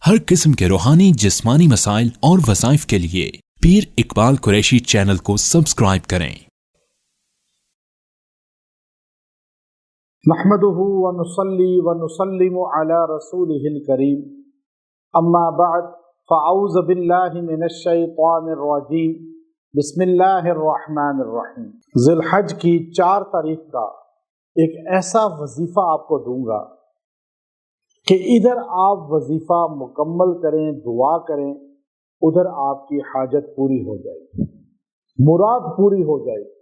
हर किस्म के रूहानी जिस्मानी मसाइल और वज़ाइफ के लिए पीर इकबाल कुरैशी चैनल को सब्सक्राइब करें। नहमदुहु व नुसल्ली व नुसल्लिमु अला रसूलिहिल करीम, अम्मा बअद, फ़अऊज़ु बिल्लाहि मिनश शैतानिर रजीम, बिस्मिल्लाहिर रहमानिर रहीम। ज़िलहज की 4 तारीख का एक ऐसा वजीफ़ा आपको दूंगा कि इधर आप वजीफ़ा मुकम्मल करें, दुआ करें, उधर आपकी हाजत पूरी हो जाएगी, मुराद पूरी हो जाएगी।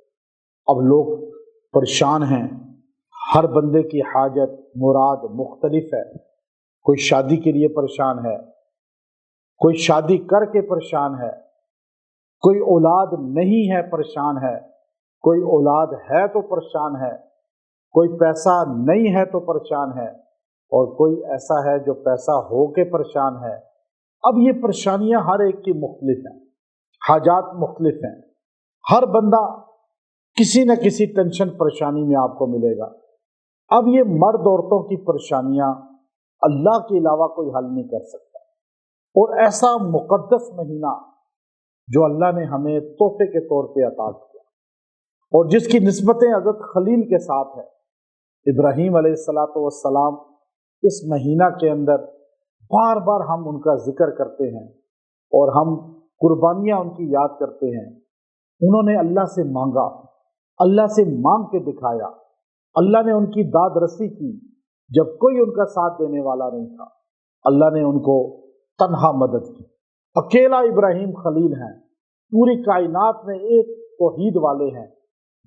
अब लोग परेशान हैं, हर बंदे की हाजत मुराद मुख्तलिफ है। कोई शादी के लिए परेशान है, कोई शादी करके परेशान है, कोई औलाद नहीं है परेशान है, कोई औलाद है तो परेशान है, कोई पैसा नहीं है तो परेशान है, और कोई ऐसा है जो पैसा हो के परेशान है। अब ये परेशानियां हर एक की मुख्तलिफ हैं, हाजात मुख्तलिफ हैं। हर बंदा किसी न किसी टेंशन परेशानी में आपको मिलेगा। अब ये मर्द औरतों की परेशानियां अल्लाह के अलावा कोई हल नहीं कर सकता, और ऐसा मुक़द्दस महीना जो अल्लाह ने हमें तोहफे के तौर पे अता किया और जिसकी निस्बतें हज़रत खलील के साथ है, इब्राहीम अलैहिस्सलातु वस्सलाम, इस महीना के अंदर बार बार हम उनका जिक्र करते हैं और हम कुर्बानियाँ उनकी याद करते हैं। उन्होंने अल्लाह से मांगा, अल्लाह से मांग के दिखाया, अल्लाह ने उनकी दाद रसी की जब कोई उनका साथ देने वाला नहीं था। अल्लाह ने उनको तन्हा मदद की। अकेला इब्राहीम खलील हैं, पूरी कायनात में एक तौहीद वाले हैं,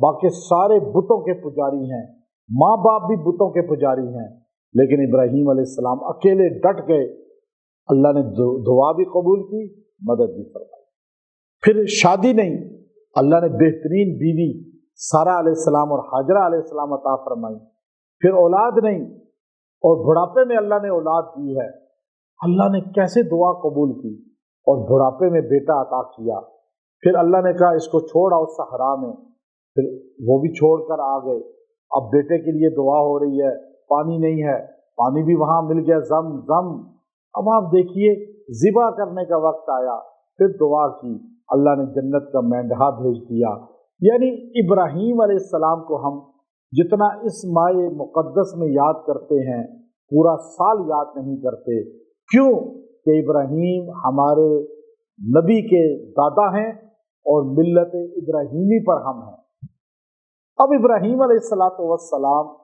बाकी सारे बुतों के पुजारी हैं, माँ बाप भी बुतों के पुजारी हैं, लेकिन इब्राहीम अलैहिस्सलाम अकेले डट गए। अल्लाह ने दुआ भी कबूल की, मदद भी फरमाई। फिर शादी नहीं, अल्लाह ने बेहतरीन बीवी सारा अलैहिस्सलाम और हाजरा अलैहिस्सलाम अता फरमाई। फिर औलाद नहीं, और बुढ़ापे में अल्लाह ने औलाद दी है। अल्लाह ने कैसे दुआ कबूल की और बुढ़ापे में बेटा अता किया। फिर अल्लाह ने कहा इसको छोड़ आओ सहरा में, फिर वो भी छोड़ कर आ गए। अब बेटे के लिए दुआ हो रही है, पानी नहीं है, पानी भी वहां मिल गया, जम जम। अब आप देखिए, ज़िबा करने का वक्त आया, फिर दुआ की, अल्लाह ने जन्नत का मेंढा भेज दिया। यानी इब्राहीम अलैहिस्सलाम को हम जितना इस माह मुक़द्दस में याद करते हैं, पूरा साल याद नहीं करते। क्यों? कि इब्राहीम हमारे नबी के दादा हैं और मिल्लत इब्राहीमी पर हम हैं। अब इब्राहीम अलैहिस्सलातु वस्सलाम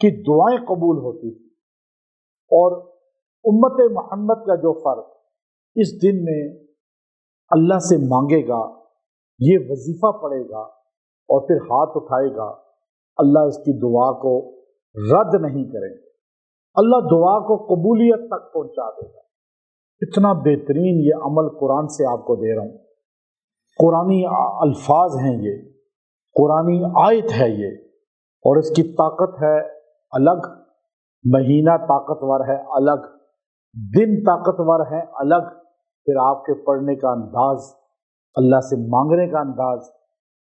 की दुआएं कबूल होती थी, और उम्मत मोहम्मद का जो फर्द इस दिन में अल्लाह से मांगेगा, ये वजीफा पढ़ेगा और फिर हाथ उठाएगा, अल्लाह इसकी दुआ को रद्द नहीं करेंगे, अल्लाह दुआ को कबूलियत तक पहुंचा देगा। इतना बेहतरीन ये अमल कुरान से आपको दे रहा हूं। कुरानी अल्फाज हैं ये, कुरानी आयत है ये, और इसकी ताकत है अलग, महीना ताकतवर है अलग, दिन ताकतवर है अलग, फिर आपके पढ़ने का अंदाज, अल्लाह से मांगने का अंदाज।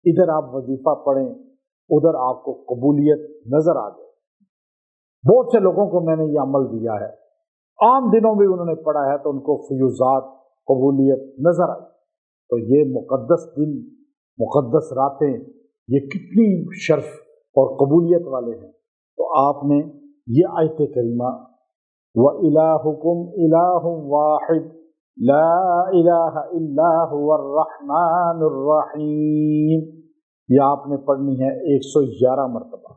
इधर आप वजीफा पढ़ें, उधर आपको कबूलियत नजर आ जाए। बहुत से लोगों को मैंने ये अमल दिया है, आम दिनों में उन्होंने पढ़ा है तो उनको फ्यूजात, कबूलियत नजर आई। तो ये मुक़द्दस दिन, मुक़द्दस रातें, ये कितनी शर्फ और कबूलियत वाले हैं। तो आपने ये आयत करीमा, व इलाहुकुम इलाहुम वाहिद ला इलाहा इल्ला हुवर रहमानुर रहीम, ये आपने पढ़नी है 111 मरतबा,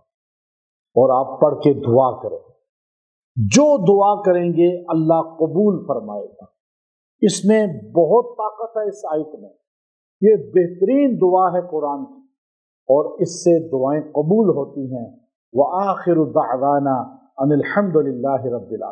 और आप पढ़ के दुआ करें। जो दुआ करेंगे अल्लाह कबूल फरमाएगा। इसमें बहुत ताकत है इस आयत में, ये बेहतरीन दुआ है कुरान की, और इससे दुआएं कबूल होती हैं। व आखिरु दअवाना अनिल हम्दुलिल्लाहि रब्बिल आलमीन।